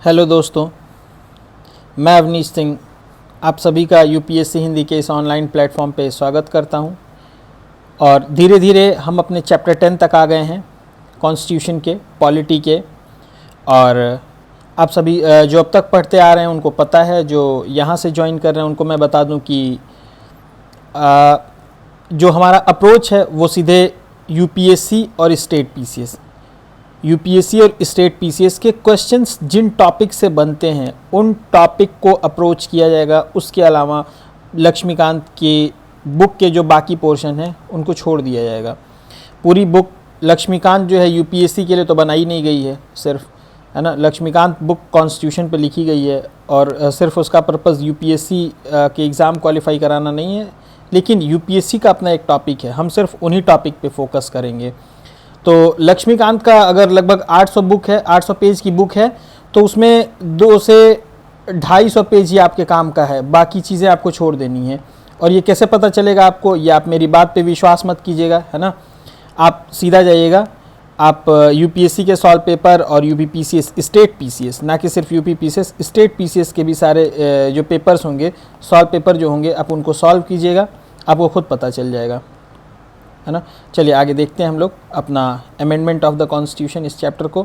Hello दोस्तों, मैं अवनीश सिंह आप सभी का यूपीएससी हिंदी के इस ऑनलाइन प्लेटफॉर्म पे स्वागत करता हूं। और धीरे धीरे हम अपने चैप्टर 10 तक आ गए हैं, कॉन्स्टिट्यूशन के, पॉलिटी के। और आप सभी जो अब तक पढ़ते आ रहे हैं उनको पता है, जो यहाँ से ज्वाइन कर रहे हैं उनको मैं बता दूं कि जो हमारा अप्रोच है वो सीधे यूपीएससी और स्टेट पीसीएस, यूपीएससी और स्टेट पीसीएस के क्वेश्चंस जिन टॉपिक से बनते हैं उन टॉपिक को अप्रोच किया जाएगा। उसके अलावा लक्ष्मीकांत के बुक के जो बाकी पोर्शन है उनको छोड़ दिया जाएगा। पूरी बुक लक्ष्मीकांत जो है यूपीएससी के लिए तो बनाई नहीं गई है सिर्फ, है ना। लक्ष्मीकांत बुक कॉन्स्टिट्यूशन पे लिखी गई है और सिर्फ उसका पर्पज़ यूपीएससी के एग्ज़ाम क्वालिफाई कराना नहीं है, लेकिन यूपीएससी का अपना एक टॉपिक है, हम सिर्फ उन्हीं टॉपिक पे फोकस करेंगे। तो लक्ष्मीकांत का अगर लगभग 800 बुक है, 800 पेज की बुक है, तो उसमें 200 से 250 पेज ही आपके काम का है, बाकी चीज़ें आपको छोड़ देनी है। और ये कैसे पता चलेगा आपको, ये आप मेरी बात पे विश्वास मत कीजिएगा, है ना। आप सीधा जाइएगा, आप यूपीएससी के सॉल्व पेपर और यूपी पीसीएस, स्टेट पीसीएस, ना कि सिर्फ यूपी पीसीएस, स्टेट पीसीएस के भी सारे जो पेपर्स होंगे, सॉल्व पेपर जो होंगे, आप उनको सॉल्व कीजिएगा, आपको खुद पता चल जाएगा, है ना। चलिए आगे देखते हैं हम लोग अपना अमेंडमेंट ऑफ द कॉन्स्टिट्यूशन इस चैप्टर को।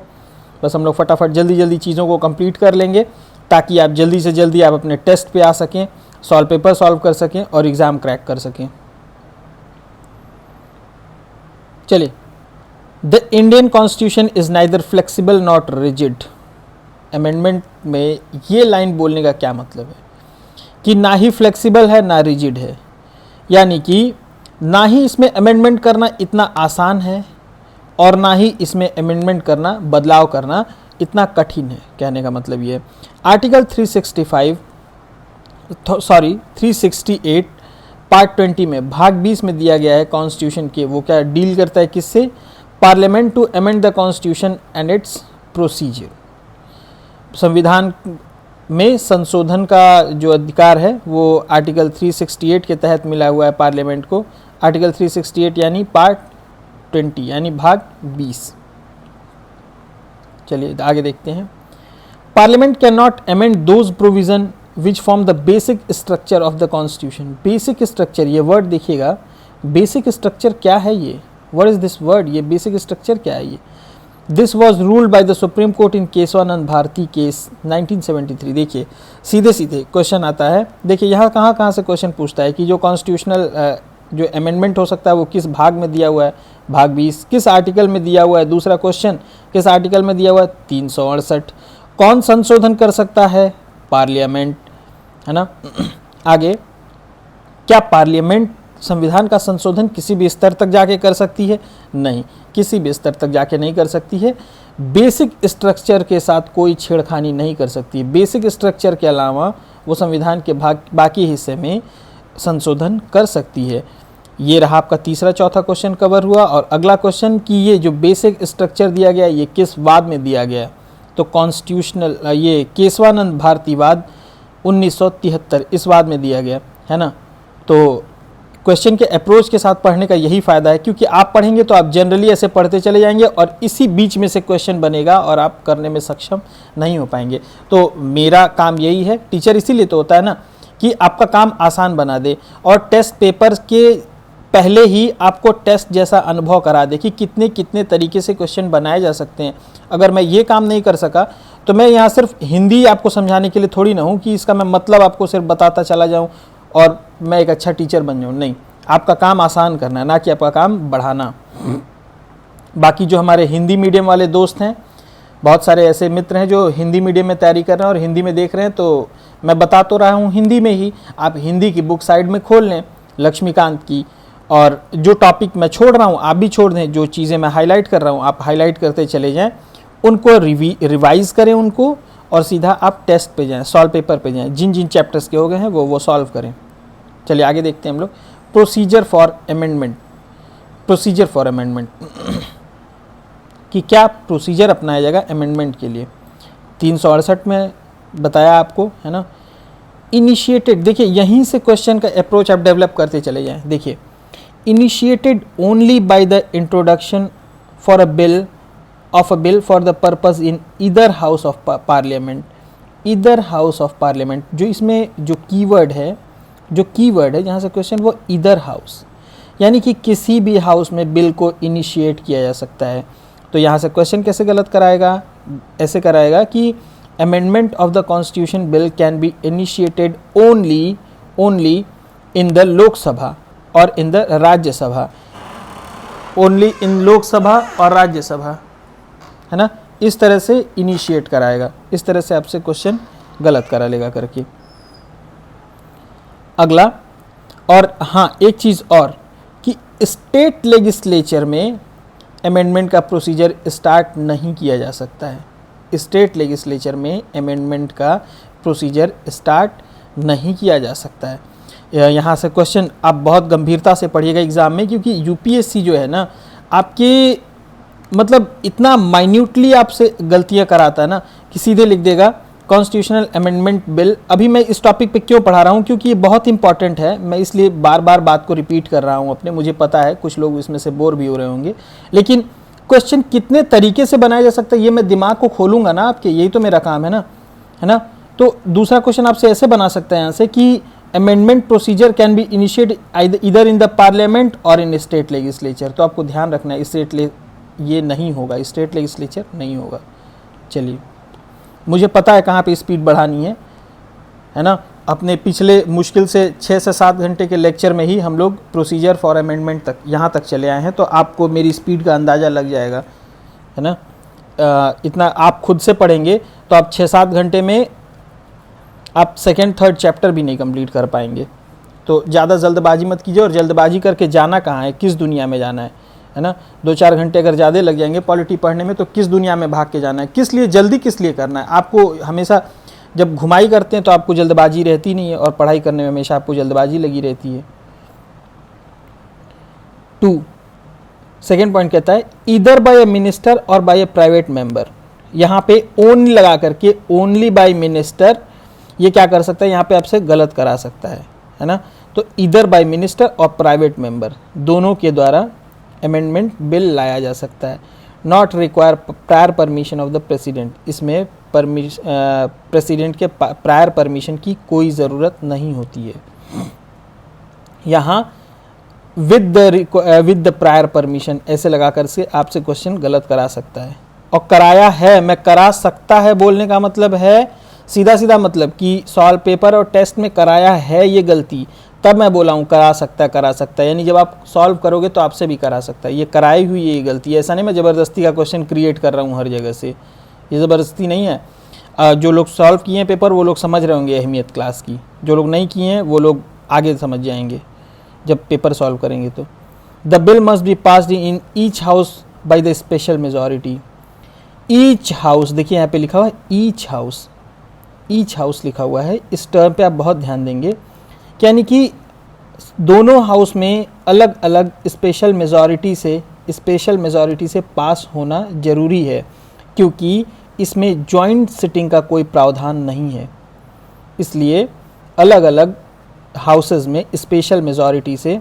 बस हम लोग फटाफट जल्दी चीज़ों को कंप्लीट कर लेंगे ताकि आप जल्दी से जल्दी आप अपने टेस्ट पे आ सकें, सॉल्व पेपर सॉल्व कर सकें और एग्ज़ाम क्रैक कर सकें। चलिए, the Indian constitution is neither flexible not rigid. Amendment में ये लाइन बोलने का क्या मतलब है कि ना ही फ्लेक्सिबल है ना रिजिड है, यानी कि ना ही इसमें अमेंडमेंट करना इतना आसान है और ना ही इसमें अमेंडमेंट करना, बदलाव करना इतना कठिन है। कहने का मतलब ये है, आर्टिकल 368 पार्ट 20 में भाग 20 में दिया गया है कॉन्स्टिट्यूशन के, वो क्या डील करता है, किससे? Parliament to amend the constitution and its procedure. संविधान में संशोधन का जो अधिकार है वो आर्टिकल 368 के तहत मिला हुआ है पार्लियामेंट को। आर्टिकल 368 यानी पार्ट 20 यानी भाग 20। चलिए आगे देखते हैं। Parliament can not amend those provision which form the basic structure of the constitution. Basic structure, ये वर्ड देखिएगा, बेसिक स्ट्रक्चर क्या है ये, व्हाट इज दिस वर्ड, ये बेसिक स्ट्रक्चर क्या है ये। This was ruled by the supreme court in Keshavananda Bharati case 1973। देखिए सीधे सीधे क्वेश्चन आता है, देखिए यहाँ कहाँ से क्वेश्चन पूछता है कि जो कॉन्स्टिट्यूशनल जो अमेंडमेंट हो सकता है वो किस भाग में दिया हुआ है, भाग 20, किस आर्टिकल में दिया हुआ है। दूसरा क्वेश्चन, किस आर्टिकल में दिया हुआ है, 368। कौन संशोधन कर सकता है, पार्लियामेंट, है ना। आगे, क्या पार्लियामेंट संविधान का संशोधन किसी भी स्तर तक जाके कर सकती है? नहीं, किसी भी स्तर तक जाके नहीं कर सकती है। बेसिक स्ट्रक्चर के साथ कोई छेड़खानी नहीं कर सकती है। बेसिक स्ट्रक्चर के अलावा वो संविधान के बाकी हिस्से में संशोधन कर सकती है। ये रहा आपका तीसरा चौथा क्वेश्चन कवर हुआ। और अगला क्वेश्चन कि ये जो बेसिक स्ट्रक्चर दिया गया ये किस वाद में दिया गया, तो कॉन्स्टिट्यूशनल, ये केशवानंद भारती वाद 1973 इस वाद में दिया गया, है ना। तो क्वेश्चन के अप्रोच के साथ पढ़ने का यही फ़ायदा है, क्योंकि आप पढ़ेंगे तो आप जनरली ऐसे पढ़ते चले जाएंगे और इसी बीच में से क्वेश्चन बनेगा और आप करने में सक्षम नहीं हो पाएंगे। तो मेरा काम यही है, टीचर इसीलिए तो होता है ना कि आपका काम आसान बना दे और टेस्ट पेपर के पहले ही आपको टेस्ट जैसा अनुभव करा दे कि कितने कितने तरीके से क्वेश्चन बनाए जा सकते हैं। अगर मैं ये काम नहीं कर सका तो मैं यहाँ सिर्फ हिंदी आपको समझाने के लिए थोड़ी ना हूँ कि इसका मैं मतलब आपको सिर्फ बताता चला जाऊँ और मैं एक अच्छा टीचर बन जाऊँ। नहीं, आपका काम आसान करना है, ना कि आपका काम बढ़ाना। बाकी जो हमारे हिंदी मीडियम वाले दोस्त हैं, बहुत सारे ऐसे मित्र हैं जो हिंदी मीडियम में तैयारी कर रहे हैं और हिंदी में देख रहे हैं, तो मैं बता तो रहा हूँ हिंदी में ही। आप हिंदी की बुक साइड में खोल लें लक्ष्मीकांत की, और जो टॉपिक मैं छोड़ रहा हूँ आप भी छोड़ दें, जो चीज़ें मैं हाईलाइट कर रहा हूँ आप हाईलाइट करते चले जाएँ, उनको रिवाइज करें उनको, और सीधा आप टेस्ट पे जाएं, सॉल्व पेपर पे जाएं, जिन जिन चैप्टर्स के हो गए हैं वो सॉल्व करें। चलिए आगे देखते हैं हम लोग। Procedure for amendment, procedure for amendment कि क्या प्रोसीजर अपनाया जाएगा अमेंडमेंट के लिए। 368 में बताया आपको, है ना। इनिशिएटेड, देखिए यहीं से क्वेश्चन का अप्रोच आप डेवलप करते चले जाएं। देखिए, initiated only by the introduction for a bill of a bill for the purpose in either house of parliament. Either house of parliament, जो इसमें जो कीवर्ड है जहाँ से क्वेश्चन, वो ईदर हाउस, यानी कि किसी भी हाउस में बिल को इनिशिएट किया जा सकता है। तो यहाँ से क्वेश्चन कैसे गलत कराएगा, ऐसे कराएगा कि amendment of the constitution bill can be initiated only in the Lok Sabha और in the Rajya Sabha, only in Lok Sabha और राज्यसभा, है ना। इस तरह से इनिशिएट कराएगा, इस तरह से आपसे क्वेश्चन गलत करा लेगा करके। अगला, और हाँ एक चीज़ और कि स्टेट लेजिस्लेचर में अमेंडमेंट का प्रोसीजर स्टार्ट नहीं किया जा सकता है। स्टेट लेजिस्लेचर में अमेंडमेंट का प्रोसीजर स्टार्ट नहीं किया जा सकता है। यहाँ से क्वेश्चन आप बहुत गंभीरता से पढ़िएगा एग्ज़ाम में, क्योंकि यूपीएससी जो है ना आपके मतलब इतना माइन्यूटली आपसे गलतियाँ कराता है ना कि सीधे लिख देगा कॉन्स्टिट्यूशनल अमेंडमेंट बिल। अभी मैं इस टॉपिक पे क्यों पढ़ा रहा हूँ, क्योंकि ये बहुत इंपॉर्टेंट है, मैं इसलिए बार बार बात को रिपीट कर रहा हूँ अपने। मुझे पता है कुछ लोग इसमें से बोर भी हो रहे होंगे, लेकिन क्वेश्चन कितने तरीके से बनाया जा सकता है ये मैं दिमाग को खोलूँगा ना आपके, यही तो मेरा काम है ना। तो दूसरा क्वेश्चन आपसे ऐसे बना सकता है यहाँ से कि amendment procedure can be initiate इधर इन द पार्लियामेंट और इन स्टेट लेजिस्लेचर। तो आपको ध्यान रखना है ये नहीं होगा, स्टेट लेजिस्लेचर नहीं होगा। चलिए, मुझे पता है कहाँ पे स्पीड बढ़ानी है ना। अपने पिछले मुश्किल से 6 से 7 घंटे के लेक्चर में ही हम लोग प्रोसीजर फॉर अमेंडमेंट तक यहाँ तक चले आए हैं, तो आपको मेरी स्पीड का अंदाज़ा लग जाएगा, है ना। इतना आप खुद से पढ़ेंगे तो आप 6-7 घंटे में आप सेकेंड थर्ड चैप्टर भी नहीं कंप्लीट कर पाएंगे। तो ज़्यादा जल्दबाजी मत कीजिए, और जल्दबाजी करके जाना कहाँ है, किस दुनिया में जाना है ना। 2-4 घंटे अगर ज़्यादा लग जाएंगे पॉलिटी पढ़ने में, तो किस दुनिया में भाग के जाना है, किस लिए जल्दी किस लिए करना है। आपको हमेशा जब घुमाई करते हैं तो आपको जल्दबाजी रहती नहीं है, और पढ़ाई करने में हमेशा आपको जल्दबाजी लगी रहती है। 2 सेकेंड पॉइंट कहता है ईदर बाय ए मिनिस्टर और बाय ए प्राइवेट मेंबर। यहाँ पे ओनली लगा करके ओनली बाय मिनिस्टर, ये क्या कर सकता है यहाँ पे आपसे गलत करा सकता है ना। तो ईदर बाय मिनिस्टर और प्राइवेट मेंबर दोनों के द्वारा अमेंडमेंट बिल लाया जा सकता है। Not require prior permission of the president, इसमें प्रेसिडेंट के प्रायर परमिशन की कोई ज़रूरत नहीं होती है। यहाँ विद द प्रायर परमिशन ऐसे लगा कर से आपसे क्वेश्चन गलत करा सकता है। और कराया है, मैं करा सकता है बोलने का मतलब है सीधा मतलब कि सॉल्व पेपर और टेस्ट में कराया है ये गलती, तब मैं बोला हूँ करा सकता है, यानी जब आप सॉल्व करोगे तो आपसे भी करा सकता है। ये कराई हुई ये गलती, ऐसा नहीं मैं ज़बरदस्ती का क्वेश्चन क्रिएट कर रहा हूँ हर जगह से, ये ज़बरदस्ती नहीं है। जो लोग सॉल्व किए हैं पेपर वो लोग समझ रहे होंगे अहमियत क्लास की, जो लोग नहीं किए हैं वो लोग आगे समझ जाएंगे जब पेपर सॉल्व करेंगे। तो the bill must be passed in each house by the special majority. Each house, देखिए यहाँ पे लिखा हुआ है ईच हाउस लिखा हुआ है, इस टर्म पे आप बहुत ध्यान देंगे, यानी कि दोनों हाउस में अलग अलग स्पेशल मेजॉरिटी से पास होना जरूरी है, क्योंकि इसमें जॉइंट सिटिंग का कोई प्रावधान नहीं है। इसलिए अलग अलग हाउसेस में स्पेशल मेजॉरिटी से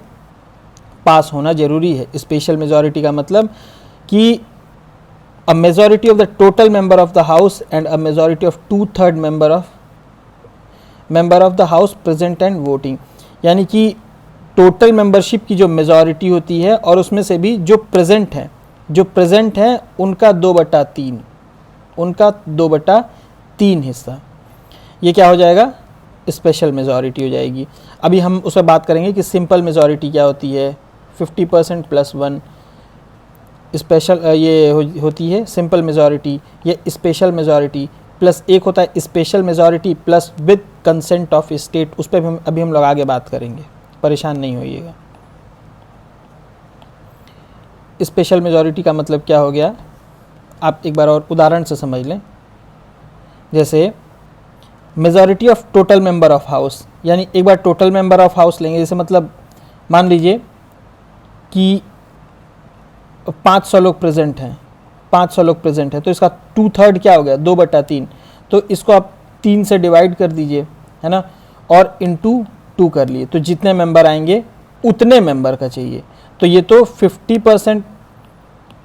पास होना जरूरी है। स्पेशल मेजॉरिटी का मतलब कि a majority of the total member of the house and a majority of 2/3 member of the house present and voting, यानी कि टोटल मेंबरशिप की जो मेजॉरिटी होती है और उसमें से भी जो प्रेजेंट हैं उनका 2/3 हिस्सा, ये क्या हो जाएगा, स्पेशल मेजॉरिटी हो जाएगी। अभी हम उस पर बात करेंगे कि सिंपल मेजॉरिटी क्या होती है, 50% + 1 स्पेशल ये होती है सिंपल मेजॉरिटी। ये स्पेशल मेजॉरिटी प्लस एक होता है special majority plus with consent of state, उस पर भी अभी हम लोग आगे बात करेंगे, परेशान नहीं होइएगा। स्पेशल मेजॉरिटी का मतलब क्या हो गया, आप एक बार और उदाहरण से समझ लें। जैसे majority of total member of house, यानी एक बार टोटल मेंबर ऑफ हाउस लेंगे, जैसे मतलब मान लीजिए कि 500 लोग प्रेजेंट हैं, तो इसका 2/3 क्या हो गया, 2/3। तो इसको आप 3 से डिवाइड कर दीजिए, है ना, और इंटू 2 कर लिए, तो जितने मेंबर आएंगे उतने मेंबर का चाहिए। तो ये तो 50%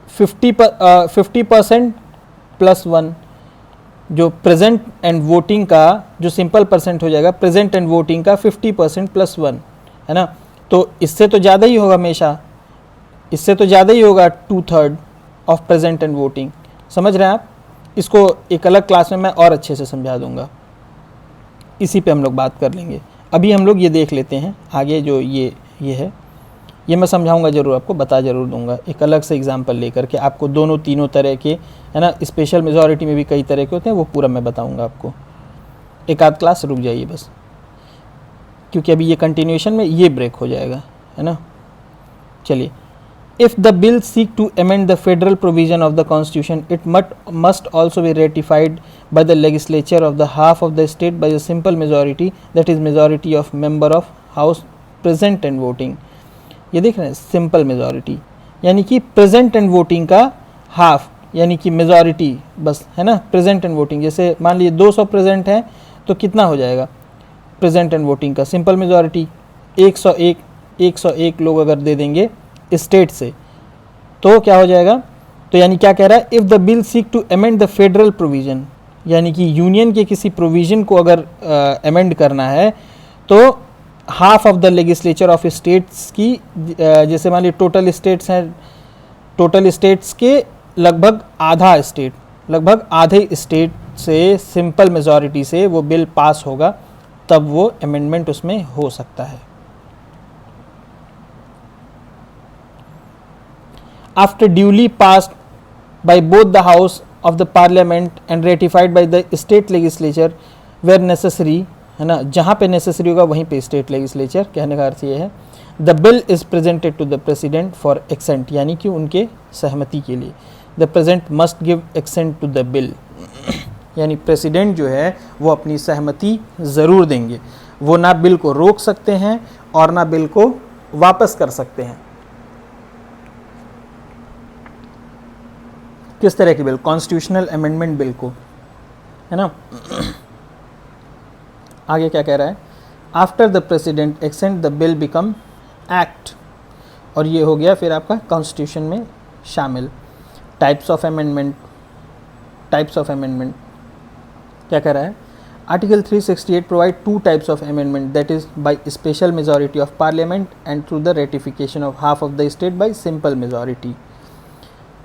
50% प्लस 1, जो प्रेजेंट एंड वोटिंग का जो सिंपल परसेंट हो जाएगा प्रेजेंट एंड वोटिंग का 50% प्लस 1, है ना। तो इससे तो ज़्यादा ही होगा हमेशा, इससे तो ज़्यादा ही होगा 2/3 ऑफ प्रेजेंट एंड वोटिंग। समझ रहे हैं आप? इसको एक अलग क्लास में मैं और अच्छे से समझा दूंगा, इसी पे हम लोग बात कर लेंगे। अभी हम लोग ये देख लेते हैं आगे जो ये है, ये मैं समझाऊंगा ज़रूर, आपको बता ज़रूर दूंगा एक अलग से एग्जांपल लेकर के आपको, दोनों तीनों तरह के, है ना। स्पेशल मेजॉरिटी में भी कई तरह के होते हैं, वो पूरा मैं बताऊंगा आपको। एक आध क्लास रुक जाइए बस, क्योंकि अभी ये कंटिन्यूएशन में ये ब्रेक हो जाएगा, है ना। चलिए, if the bill seek to amend the federal provision of the constitution, it must also be ratified by the legislature of the half of the state by a simple majority, that is majority of member of house present and voting। ये देख रहे हैं, simple majority यानी कि present and voting का half, यानी कि majority बस, है ना। प्रेजेंट एंड वोटिंग, जैसे मान लीजिए 200 प्रेजेंट है तो कितना हो जाएगा प्रेजेंट एंड वोटिंग का सिंपल मेजॉरिटी 101 लोग अगर दे देंगे स्टेट से, तो क्या हो जाएगा। तो यानी क्या कह रहा है, if the bill seek to amend the federal provision, यानी कि यूनियन के किसी प्रोविजन को अगर अमेंड करना है तो half of the legislature of states की, जैसे मान लीजिए टोटल स्टेट्स हैं, टोटल स्टेट्स के लगभग आधा स्टेट, लगभग आधे स्टेट से सिंपल मेजॉरिटी से वो बिल पास होगा, तब वो अमेंडमेंट उसमें हो सकता है। After duly passed by both the house of the parliament and ratified by the state legislature where necessary, है ना, जहाँ पे नेसेसरी होगा वहीं पे स्टेट लेजिस्लेचर, कहने का अर्थ ये है। The bill is presented to the president for assent, यानी कि उनके सहमति के लिए। The president must give assent to the bill, यानी प्रेसिडेंट जो है वो अपनी सहमति ज़रूर देंगे, वो ना बिल को रोक सकते हैं और ना बिल को वापस कर सकते हैं। किस तरह की बिल? कॉन्स्टिट्यूशनल अमेंडमेंट बिल को, है ना। आगे क्या कह रहा है, after the president accent the bill become act, और ये हो गया फिर आपका कॉन्स्टिट्यूशन में शामिल। Types of amendment, types of amendment क्या कह रहा है, article 368 provide 2 types of amendment, that is by special majority of parliament and through the ratification of half of the state by simple majority.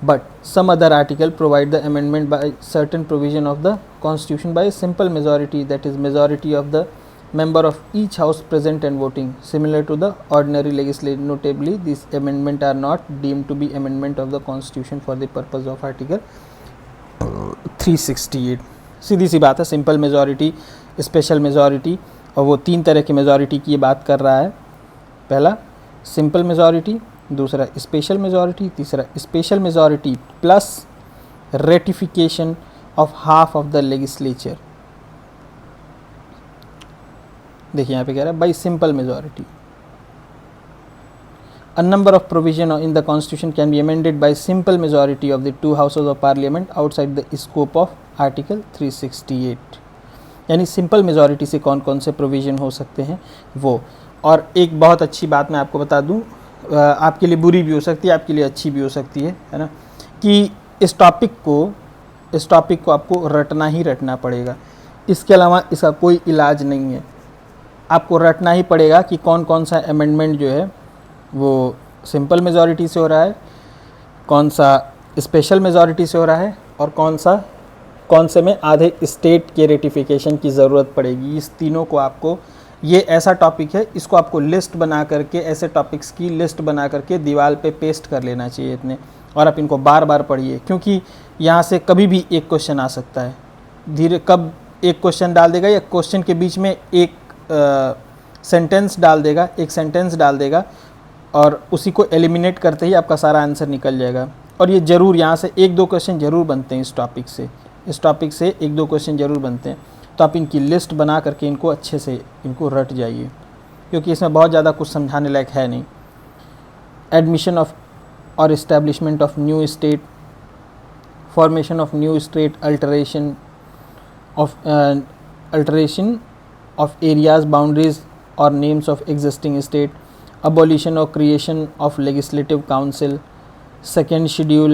But some other article provide the amendment by certain provision of the constitution by a simple majority, that is majority of the member of each house present and voting, similar to the ordinary legislation. Notably, these amendment are not deemed to be amendment of the constitution for the purpose of article 368। सीधी सी बात है, simple majority, special majority, और वो 3 तरह की majority की बात कर रहा है। पहला सिंपल मेजॉरिटी, दूसरा स्पेशल मेजॉरिटी, तीसरा special majority plus ratification of half of the legislature. देखिए यहाँ पे कह रहा है by simple majority a number of provision in the constitution can be amended by simple majority of the 2 houses of parliament outside the scope of article 368। यानी simple majority से कौन कौन से प्रोविजन हो सकते हैं वो। और एक बहुत अच्छी बात मैं आपको बता दूं, आपके लिए बुरी भी हो सकती है, आपके लिए अच्छी भी हो सकती है ना, कि इस टॉपिक को आपको रटना ही रटना पड़ेगा, इसके अलावा इसका कोई इलाज नहीं है। आपको रटना ही पड़ेगा कि कौन कौन सा अमेंडमेंट जो है वो सिंपल मेजॉरिटी से हो रहा है, कौन सा स्पेशल मेजॉरिटी से हो रहा है, और कौन से में आधे स्टेट के रेटिफिकेशन की ज़रूरत पड़ेगी। इस तीनों को आपको, ये ऐसा टॉपिक है, इसको आपको लिस्ट बना करके, ऐसे टॉपिक्स की लिस्ट बना करके दीवार पे पेस्ट कर लेना चाहिए इतने, और आप इनको बार बार पढ़िए, क्योंकि यहाँ से कभी भी एक क्वेश्चन आ सकता है। कब एक क्वेश्चन डाल देगा, या क्वेश्चन के बीच में एक सेंटेंस डाल देगा, और उसी को एलिमिनेट करते ही आपका सारा आंसर निकल जाएगा। और ये ज़रूर यहाँ से 1-2 क्वेश्चन ज़रूर बनते हैं, इस टॉपिक से 1-2 क्वेश्चन ज़रूर बनते हैं। तो आप इनकी लिस्ट बना करके इनको अच्छे से इनको रट जाइए, क्योंकि इसमें बहुत ज़्यादा कुछ समझाने लायक है नहीं। एडमिशन ऑफ और establishment of new state, formation of new state, alteration of areas, boundaries और names of existing state, abolition or creation of legislative council, second schedule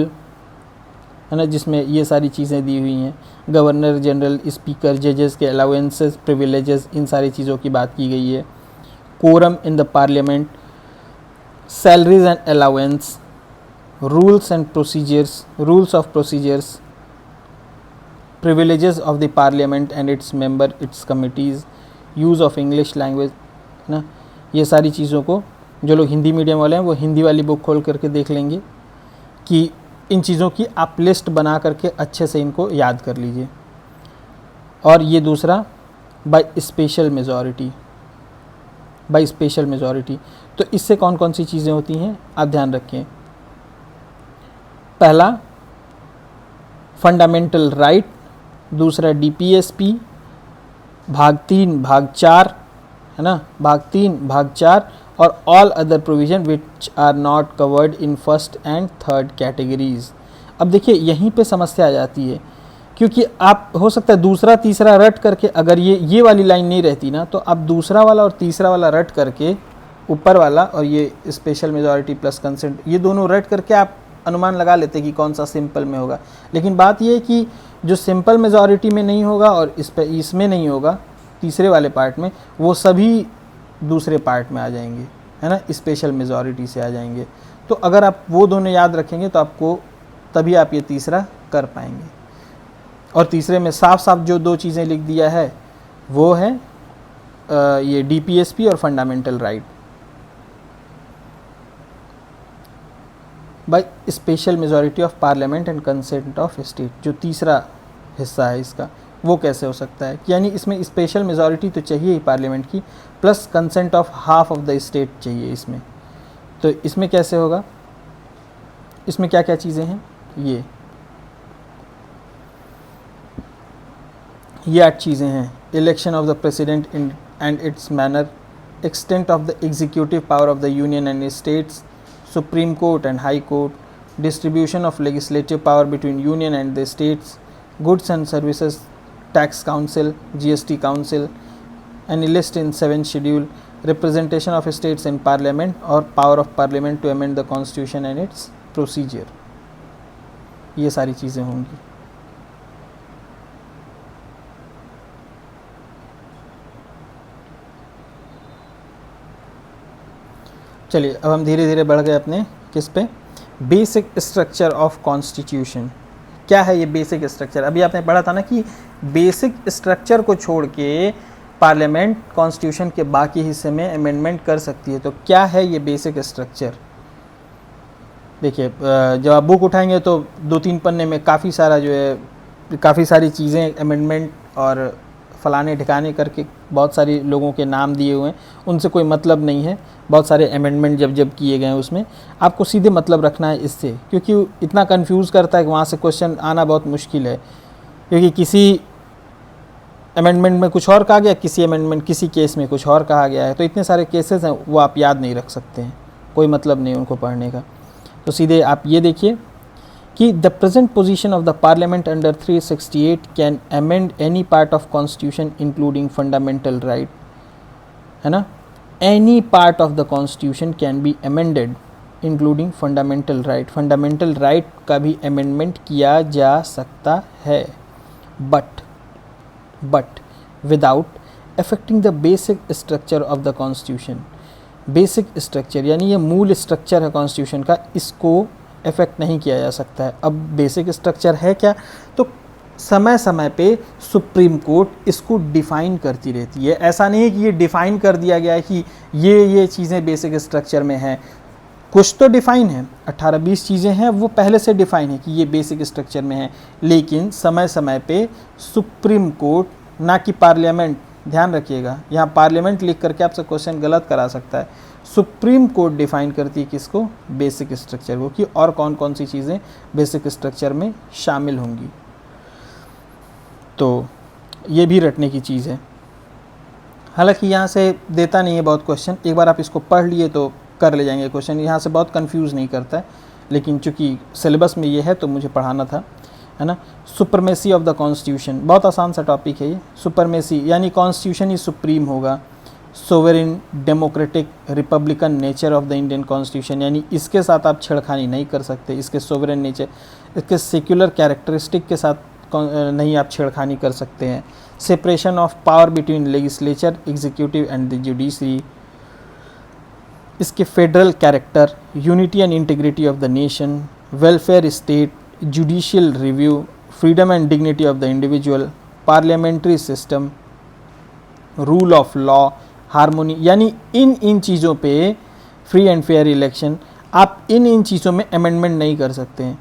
है ना, जिसमें ये सारी चीज़ें दी हुई हैं। गवर्नर जनरल, स्पीकर, जजेस के अलाउंसेस, प्रिविलेजेस, इन सारी चीज़ों की बात की गई है। Quorum in the parliament, salaries and allowance, rules and procedures, rules of procedures, privileges of the parliament and its member, its committees, use of English language, ना, ये सारी चीज़ों को जो लोग हिंदी मीडियम वाले हैं वो हिंदी वाली बुक खोल करके देख लेंगे कि इन चीज़ों की आप लिस्ट बना करके अच्छे से इनको याद कर लीजिए। और ये दूसरा by special majority, by special majority. तो इससे कौन कौन सी चीज़ें होती हैं आप ध्यान रखें। पहला फंडामेंटल राइट, दूसरा डीपीएसपी, भाग 3 भाग 4, है ना, भाग 3 भाग 4, और all other provision which are not covered in first and third categories. अब देखिए यहीं पे समस्या आ जाती है, क्योंकि आप हो सकता है दूसरा तीसरा रट करके, अगर ये वाली लाइन नहीं रहती ना, तो आप दूसरा वाला और तीसरा वाला रट करके, ऊपर वाला और ये स्पेशल मेजॉरिटी प्लस कंसेंट, ये दोनों रट करके आप अनुमान लगा लेते कि कौन सा सिंपल में होगा। लेकिन बात ये है कि जो सिंपल मेजॉरिटी में नहीं होगा और इसमें नहीं होगा, तीसरे वाले पार्ट में, वो सभी दूसरे पार्ट में आ जाएंगे, है ना, स्पेशल मेजॉरिटी से आ जाएंगे। तो अगर आप वो दोनों याद रखेंगे तो आपको तभी आप ये तीसरा कर पाएंगे। और तीसरे में साफ साफ जो दो चीज़ें लिख दिया है वो है ये डीपीएसपी और fundamental right. By special majority of parliament and consent of state, जो तीसरा हिस्सा है इसका, वो कैसे हो सकता है, यानी इसमें स्पेशल मेजॉरिटी तो चाहिए ही पार्लियामेंट की, plus consent of half of the state चाहिए इसमें। तो इसमें कैसे होगा, इसमें क्या क्या चीज़ें हैं, ये 8 चीज़ें हैं। Election of the president and it's manner, extent of the executive power of the union and states, Supreme Court and High Court, distribution of legislative power between Union and the states, Goods and Services Tax Council, GST Council, and a list in 7th schedule, representation of states in Parliament or power of Parliament to amend the Constitution and its procedure, ये सारी चीज़ें होंगी। चलिए अब हम धीरे धीरे बढ़ गए अपने किस पे, बेसिक स्ट्रक्चर ऑफ कॉन्स्टिट्यूशन। क्या है ये बेसिक स्ट्रक्चर? अभी आपने पढ़ा था ना कि बेसिक स्ट्रक्चर को छोड़ के पार्लियामेंट कॉन्स्टिट्यूशन के बाकी हिस्से में अमेंडमेंट कर सकती है। तो क्या है ये बेसिक स्ट्रक्चर? देखिए जब आप बुक उठाएंगे तो 2-3 पन्ने में काफ़ी सारा जो है, काफ़ी सारी चीज़ें अमेंडमेंट और फलाने ठिकाने करके बहुत सारे लोगों के नाम दिए हुए हैं, उनसे कोई मतलब नहीं है। बहुत सारे अमेंडमेंट जब किए गए हैं उसमें आपको सीधे मतलब रखना है इससे, क्योंकि इतना कंफ्यूज करता है कि वहाँ से क्वेश्चन आना बहुत मुश्किल है, क्योंकि किसी अमेंडमेंट में कुछ और कहा गया, किसी केस में कुछ और कहा गया है। तो इतने सारे केसेस हैं वो आप याद नहीं रख सकते हैं, कोई मतलब नहीं उनको पढ़ने का। तो सीधे आप ये देखिए कि the present position of the parliament under 368 can amend any part of constitution including fundamental right, है ना, any part of the constitution can be amended including fundamental right. Fundamental right का भी अमेंडमेंट किया जा सकता है, but without affecting the basic structure of the constitution. Basic structure यानी ये मूल स्ट्रक्चर है कॉन्स्टिट्यूशन का, इसको इफेक्ट नहीं किया जा सकता है। अब बेसिक स्ट्रक्चर है क्या? तो समय समय पे सुप्रीम कोर्ट इसको डिफ़ाइन करती रहती है। ऐसा नहीं है कि ये डिफ़ाइन कर दिया गया है कि ये चीज़ें बेसिक स्ट्रक्चर में हैं। कुछ तो डिफ़ाइन है, 18-20 चीज़ें हैं वो पहले से डिफ़ाइन है कि ये बेसिक स्ट्रक्चर में है, लेकिन समय समय पे सुप्रीम कोर्ट, ना कि पार्लियामेंट, ध्यान रखिएगा यहाँ पार्लियामेंट लिख करके आपसे क्वेश्चन गलत करा सकता है। सुप्रीम कोर्ट डिफाइन करती है किसको? बेसिक स्ट्रक्चर को, कि और कौन कौन सी चीज़ें बेसिक स्ट्रक्चर में शामिल होंगी। तो ये भी रटने की चीज़ है। हालांकि यहाँ से देता नहीं है बहुत क्वेश्चन, एक बार आप इसको पढ़ लिए तो कर ले जाएंगे क्वेश्चन, यहाँ से बहुत कंफ्यूज नहीं करता है, लेकिन चूँकि सिलेबस में ये है तो मुझे पढ़ाना था, है ना। सुपरमेसी ऑफ द कॉन्स्टिट्यूशन, बहुत आसान सा टॉपिक है ये। सुपरमेसी यानी कॉन्स्टिट्यूशन ही सुप्रीम होगा। Sovereign, democratic, republican nature of the Indian constitution, यानी इसके साथ आप छेड़खानी नहीं कर सकते, इसके सोवरेन नेचर, इसके सेक्युलर कैरेक्टरिस्टिक के साथ नहीं आप छेड़खानी कर सकते हैं। Separation of power between legislature, executive and the judiciary, इसके federal character, unity and integrity of the nation, welfare state, judicial review, freedom and dignity of the individual, parliamentary system, rule of law, harmony, यानी इन चीज़ों पे, free and fair election, आप इन चीज़ों में amendment नहीं कर सकते हैं।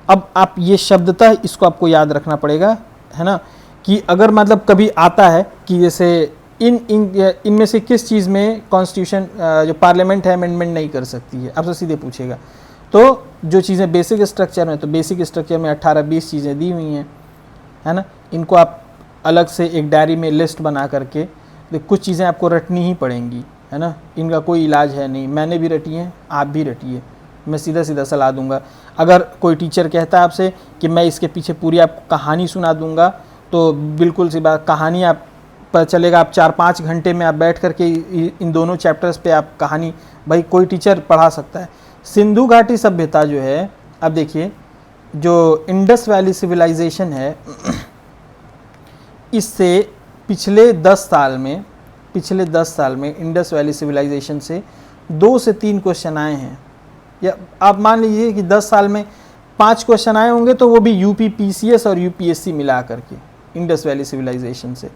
अब आप ये शब्दतः इसको आपको याद रखना पड़ेगा, है ना, कि अगर मतलब कभी आता है कि जैसे इनमें से किस चीज़ में कॉन्स्टिट्यूशन जो पार्लियामेंट है अमेंडमेंट नहीं कर सकती है, आपसे सीधे पूछेगा। तो जो चीज़ें बेसिक स्ट्रक्चर में, तो बेसिक स्ट्रक्चर में 18-20 चीज़ें दी हुई हैं, है ना, इनको आप अलग से एक डायरी में लिस्ट बना करके, कुछ चीज़ें आपको रटनी ही पड़ेंगी, है ना, इनका कोई इलाज है नहीं, मैंने भी रटी हैं, आप भी रटिए, मैं सीधा सीधा सलाह दूंगा। अगर कोई टीचर कहता है आपसे कि मैं इसके पीछे पूरी आपको कहानी सुना दूंगा, तो बिल्कुल सी बात, कहानी आप पता चलेगा आप 4-5 घंटे में आप बैठ करके इन दोनों चैप्टर्स पे आप कहानी, भाई कोई टीचर पढ़ा सकता है। सिंधु घाटी सभ्यता जो है, अब देखिए जो इंडस वैली सिविलाइजेशन है, इससे पिछले 10 साल में इंडस वैली सिविलाइजेशन से 2 से 3 क्वेश्चन आए हैं, या आप मान लीजिए कि 10 साल में 5 क्वेश्चन आए होंगे, तो वो भी यूपी पीसीएस और यूपीएससी मिला करके इंडस वैली सिविलाइजेशन से।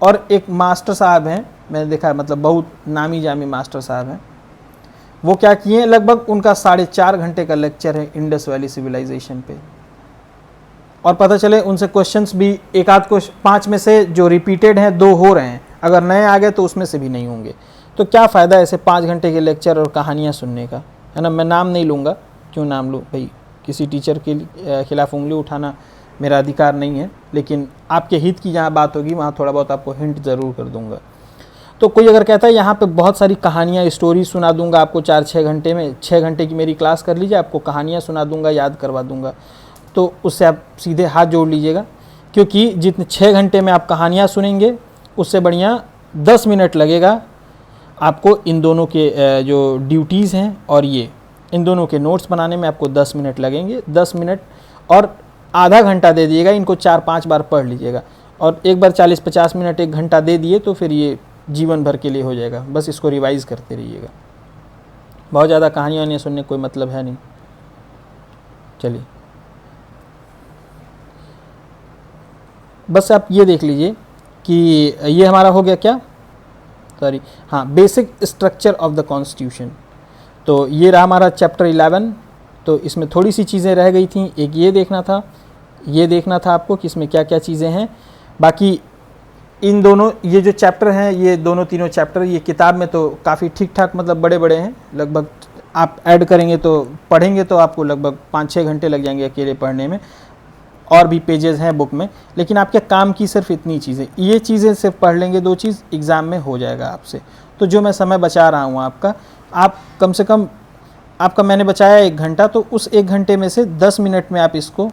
और एक मास्टर साहब हैं, मैंने देखा है, मतलब बहुत नामी जामी मास्टर साहब हैं, वो क्या किए, लगभग उनका 4.5 घंटे का लेक्चर है इंडस वैली सिविलाइजेशन पे, और पता चले उनसे क्वेश्चंस भी एक आध क्वेश्चन 5 में से जो रिपीटेड हैं 2 हो रहे हैं, अगर नए आ गए तो उसमें से भी नहीं होंगे। तो क्या फ़ायदा ऐसे 5 घंटे के लेक्चर और कहानियाँ सुनने का, है ना। मैं नाम नहीं लूँगा, क्यों नाम लूँ भाई, किसी टीचर के खिलाफ उंगली उठाना मेरा अधिकार नहीं है, लेकिन आपके हित की जहाँ बात होगी वहाँ थोड़ा बहुत आपको हिंट ज़रूर कर दूँगा। तो कोई अगर कहता है यहाँ पे बहुत सारी कहानियाँ, स्टोरी सुना दूँगा आपको 4-6 घंटे में, 6 घंटे की मेरी क्लास कर लीजिए, आपको कहानियाँ सुना दूँगा, याद करवा दूँगा, तो उससे आप सीधे हाथ जोड़ लीजिएगा, क्योंकि जितने 6 घंटे में आप कहानियाँ सुनेंगे, उससे बढ़िया 10 मिनट लगेगा आपको इन दोनों के जो ड्यूटीज़ हैं और ये इन दोनों के नोट्स बनाने में आपको 10 मिनट लगेंगे। 10 मिनट और आधा घंटा दे दिएगा, इनको 4-5 बार पढ़ लीजिएगा, और एक बार 40-50 मिनट 1 घंटा दे दिए तो फिर ये जीवन भर के लिए हो जाएगा। बस इसको रिवाइज़ करते रहिएगा, बहुत ज़्यादा कहानियाँ नहीं सुनने कोई मतलब है नहीं। चलिए, बस आप ये देख लीजिए कि ये हमारा हो गया क्या, सॉरी हाँ, basic structure of the constitution. तो ये रहा हमारा चैप्टर 11। तो इसमें थोड़ी सी चीज़ें रह गई थी, एक ये देखना था आपको कि इसमें क्या क्या चीज़ें हैं। बाकी इन दोनों ये जो चैप्टर हैं, ये दोनों तीनों चैप्टर ये किताब में तो काफ़ी ठीक ठाक मतलब बड़े बड़े हैं, लगभग आप ऐड करेंगे तो पढ़ेंगे तो आपको लगभग 5-6 घंटे लग जाएंगे अकेले पढ़ने में, और भी पेजेस हैं बुक में, लेकिन आपके काम की सिर्फ इतनी चीज़ें, ये चीज़ें सिर्फ पढ़ लेंगे 2 चीज़, एग्ज़ाम में हो जाएगा आपसे। तो जो मैं समय बचा रहा हूँ आपका, आप कम से कम आपका मैंने बचाया 1 घंटा, तो उस 1 घंटे में से 10 मिनट में आप इसको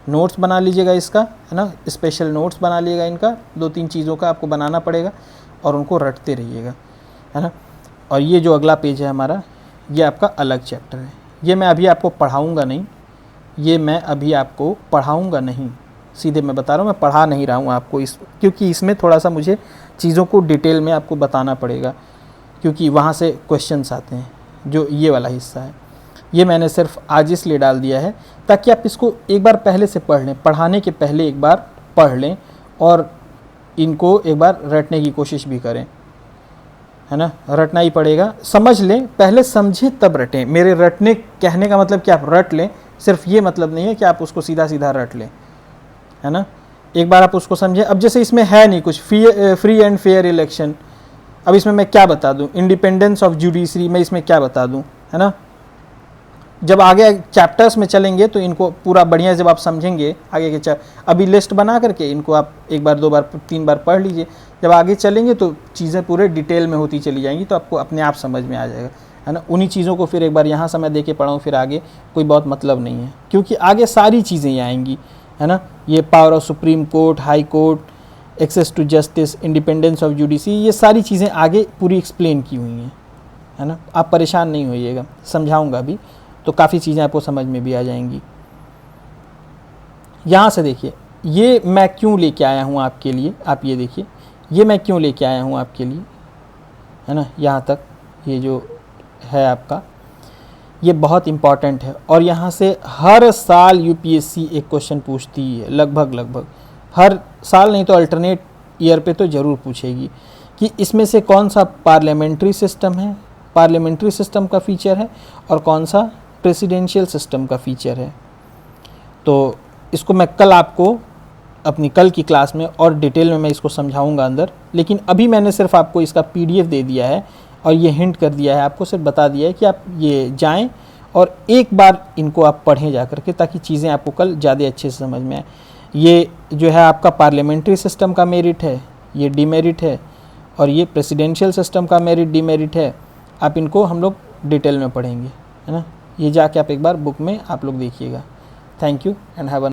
नोट्स बना लीजिएगा, इसका है ना, स्पेशल नोट्स बना लीजिएगा, इनका 2-3 चीज़ों का आपको बनाना पड़ेगा, और उनको रटते रहिएगा, है ना। और ये जो अगला पेज है हमारा, ये आपका अलग चैप्टर है, ये मैं अभी आपको पढ़ाऊँगा नहीं, सीधे मैं बता रहा हूँ, मैं पढ़ा नहीं रहा हूँ आपको क्योंकि इसमें थोड़ा सा मुझे चीज़ों को डिटेल में आपको बताना पड़ेगा, क्योंकि वहाँ से क्वेश्चंस आते हैं। जो ये वाला हिस्सा है, ये मैंने सिर्फ आज इसलिए डाल दिया है ताकि आप इसको एक बार पहले से पढ़ लें, पढ़ाने के पहले एक बार पढ़ लें, और इनको एक बार रटने की कोशिश भी करें, है ना। रटना ही पड़ेगा, समझ लें, पहले समझें तब रटें। मेरे रटने कहने का मतलब कि आप रट लें, सिर्फ ये मतलब नहीं है कि आप उसको सीधा सीधा रट लें, है ना। एक बार आप उसको समझें। अब जैसे इसमें है नहीं कुछ, फ्री एंड फेयर इलेक्शन, अब इसमें मैं क्या बता दूं, इंडिपेंडेंस ऑफ जुडिशरी मैं इसमें क्या बता दूं, है ना। जब आगे चैप्टर्स में चलेंगे तो इनको पूरा बढ़िया जब आप समझेंगे आगे के अभी लिस्ट बना करके इनको आप 1 बार 2 बार 3 बार पढ़ लीजिए, जब आगे चलेंगे तो चीज़ें पूरे डिटेल में होती चली जाएंगी, तो आपको अपने आप समझ में आ जाएगा, है ना। उन्हीं चीज़ों को फिर एक बार यहाँ समय दे के पढ़ाऊँ, फिर आगे कोई बहुत मतलब नहीं है, क्योंकि आगे सारी चीज़ें ही आएंगी, है ना। ये power of supreme court, high court, access to justice, independence of judiciary, ये सारी चीज़ें आगे पूरी एक्सप्लेन की हुई हैं, है ना। आप परेशान नहीं होइएगा, समझाऊंगा भी तो काफ़ी चीज़ें आपको समझ में भी आ जाएंगी। यहाँ से देखिए, ये मैं क्यों लेके आया हूँ आपके लिए, आप ये देखिए, ये मैं क्यों लेके आया हूँ आपके लिए, है ना, यहाँ तक ये जो है आपका, ये बहुत इम्पॉर्टेंट है। और यहाँ से हर साल यूपीएससी एक क्वेश्चन पूछती है, लगभग हर साल नहीं तो अल्टरनेट ईयर पे तो ज़रूर पूछेगी कि इसमें से कौन सा पार्लियामेंट्री सिस्टम है, पार्लियामेंट्री सिस्टम का फीचर है, और कौन सा प्रेसिडेंशियल सिस्टम का फीचर है। तो इसको मैं कल आपको अपनी कल की क्लास में और डिटेल में मैं इसको समझाऊंगा अंदर, लेकिन अभी मैंने सिर्फ आपको इसका पीडीएफ दे दिया है और ये हिंट कर दिया है, आपको सिर्फ बता दिया है कि आप ये जाएं और एक बार इनको आप पढ़ें जा करके, ताकि चीज़ें आपको कल ज़्यादा अच्छे से समझ में आए। ये जो है आपका पार्लियामेंट्री सिस्टम का मेरिट है, ये डीमेरिट है, और ये प्रेसिडेंशियल सिस्टम का मेरिट डीमेरिट है। आप इनको हम लोग डिटेल में पढ़ेंगे, है ना। ये जाके आप एक बार बुक में आप लोग देखिएगा। Thank you and have a